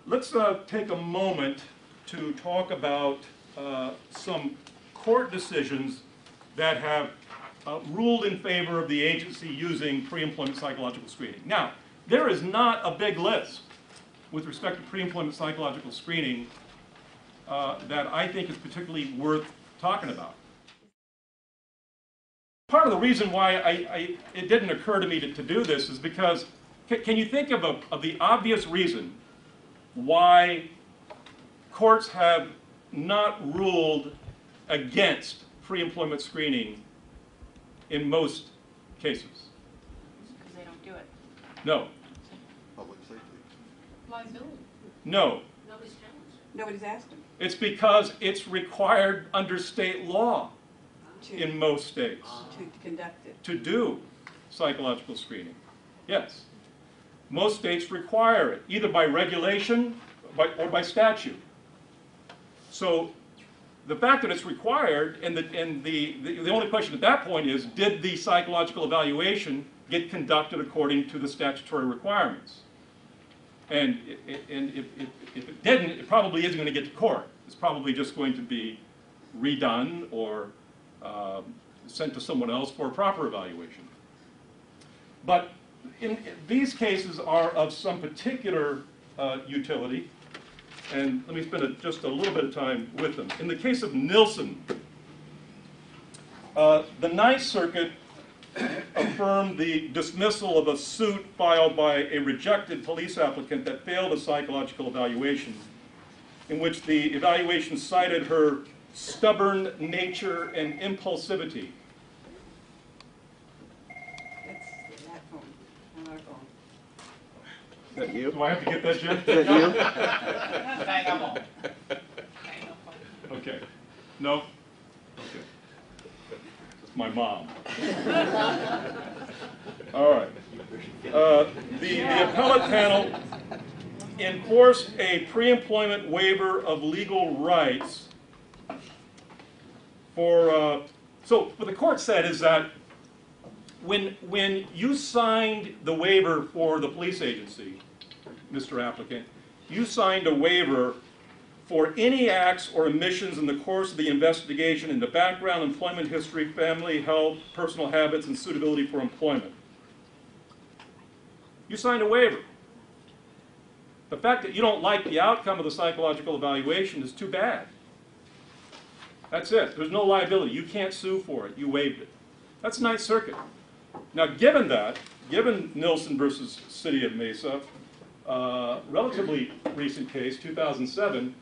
let's take a moment to talk about some court decisions that have ruled in favor of the agency using pre-employment psychological screening. Now, there is not a big list with respect to pre-employment psychological screening that I think is particularly worth talking about. Part of the reason why it didn't occur to me to do this is because, can you think of the obvious reason why courts have not ruled against pre-employment screening in most cases? Because they don't do it. No. Public safety. Liability. No. Nobody's challenged. Nobody's asked them It's because it's required under state law in most states to conduct it. to do psychological screening. Yes. Most states require it, either by regulation or by statute. So the fact that it's required, and the only question at that point is, did the psychological evaluation get conducted according to the statutory requirements? And if it didn't, it probably isn't going to get to court. It's probably just going to be redone or sent to someone else for a proper evaluation. But these cases are of some particular utility, and let me spend just a little bit of time with them. In the case of Nilsson, the Ninth Circuit affirmed the dismissal of a suit filed by a rejected police applicant that failed a psychological evaluation, in which the evaluation cited her stubborn nature and impulsivity. That's that phone, on our phone. Is that you? Do I have to get that, Jim? Is that you? Hang on. Hang on. Okay. No? Okay. It's my mom. All right. The appellate panel enforced a pre-employment waiver of legal rights for, so what the court said is that when you signed the waiver for the police agency, Mr. Applicant, you signed a waiver for any acts or omissions in the course of the investigation into background, employment history, family, health, personal habits, and suitability for employment. You signed a waiver. The fact that you don't like the outcome of the psychological evaluation is too bad. That's it. There's no liability. You can't sue for it. You waived it. That's Ninth Circuit. Now, given that, given Nilsson versus City of Mesa, relatively recent case, 2007,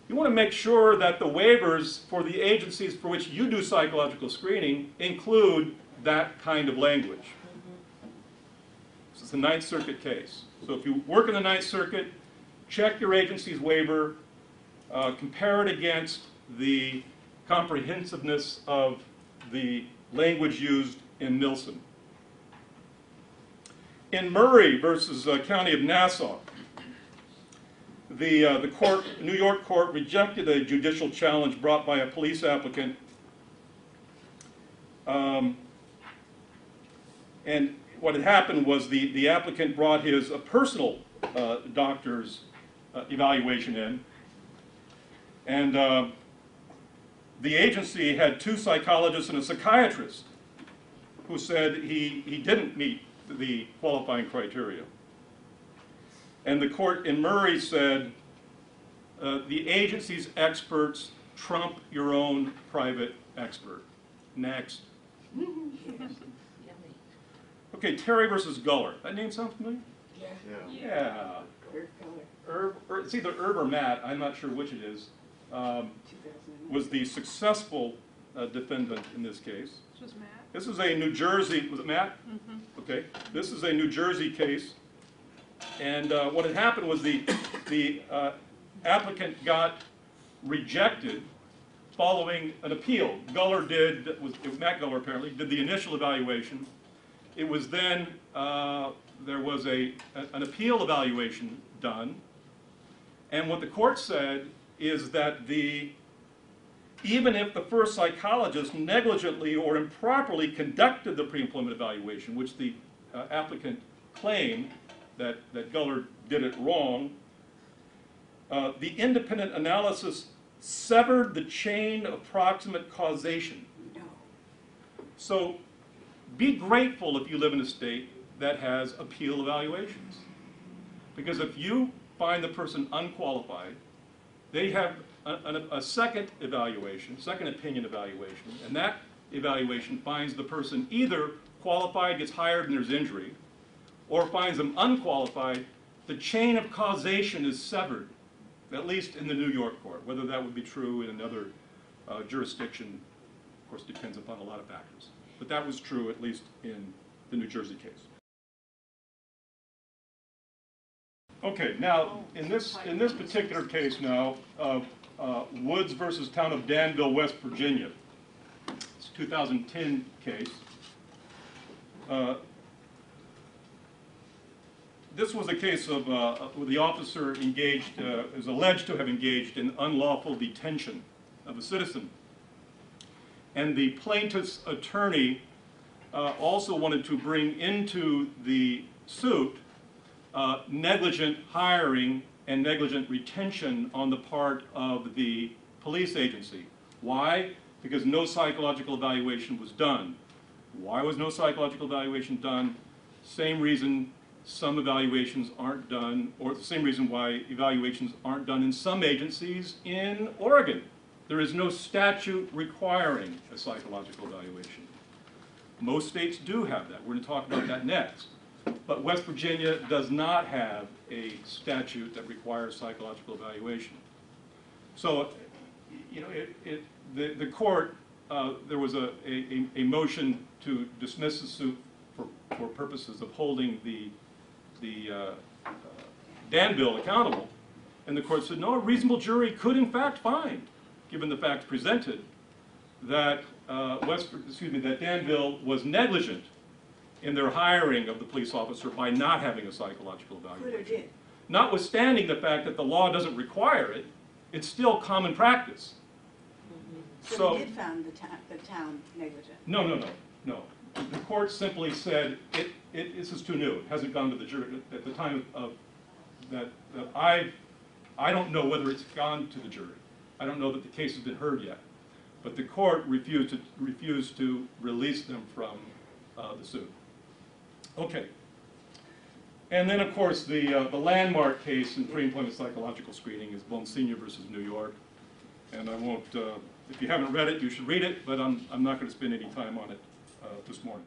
you want to make sure that the waivers for the agencies for which you do psychological screening include that kind of language. This is a Ninth Circuit case. So if you work in the Ninth Circuit, check your agency's waiver, compare it against the comprehensiveness of the language used in Nilsson. In Murray versus County of Nassau, the court, New York court rejected a judicial challenge brought by a police applicant, and what had happened was the applicant brought his personal doctor's evaluation in, and the agency had two psychologists and a psychiatrist who said he didn't meet the qualifying criteria. And the court in Murray said, the agency's experts trump your own private expert. Next. Okay, Terry versus Guller. That name sound familiar? Yeah. It's either Herb or Matt, I'm not sure which it is, was the successful defendant in this case. This was Matt. This is a New Jersey, was it Matt? Mm-hmm. Okay. This is a New Jersey case. And what had happened was the applicant got rejected following an appeal. Guller did, it was Matt Guller apparently, did the initial evaluation. It was then, there was an appeal evaluation done. And what the court said is that even if the first psychologist negligently or improperly conducted the pre-employment evaluation, which the applicant claimed that Guller did it wrong, The independent analysis severed the chain of proximate causation. No. So be grateful if you live in a state that has appeal evaluations. Because if you find the person unqualified, they have a second evaluation, second opinion evaluation, and that evaluation finds the person either qualified, gets hired, and there's injury, or finds them unqualified. The chain of causation is severed, at least in the New York court. Whether that would be true in another jurisdiction, of course, depends upon a lot of factors. But that was true, at least in the New Jersey case. Okay, now, in this particular case now, Woods versus Town of Danville, West Virginia. It's a 2010 case. This was a case of where the officer engaged, is alleged to have engaged in unlawful detention of a citizen. And the plaintiff's attorney also wanted to bring into the suit negligent hiring and negligent retention on the part of the police agency. Why? Because no psychological evaluation was done. Why was no psychological evaluation done? Same reason some evaluations aren't done, or the same reason why evaluations aren't done in some agencies in Oregon. There is no statute requiring a psychological evaluation. Most states do have that. We're going to talk about that next. But West Virginia does not have a statute that requires psychological evaluation. So, you know, the court, there was a motion to dismiss the suit for purposes of holding the Danville accountable, and the court said, no, a reasonable jury could in fact find, given the facts presented, that that Danville was negligent in their hiring of the police officer by not having a psychological evaluation. Could or did. Notwithstanding the fact that the law doesn't require it, it's still common practice. So we did found the town negligent. No. The court simply said, this is too new. It hasn't gone to the jury. At the time of that I don't know whether it's gone to the jury. I don't know that the case has been heard yet. But the court refused to release them from the suit. Okay. And then, of course, the landmark case in pre-employment psychological screening is Monsignor versus New York. And I won't, if you haven't read it, you should read it, but I'm not going to spend any time on it this morning.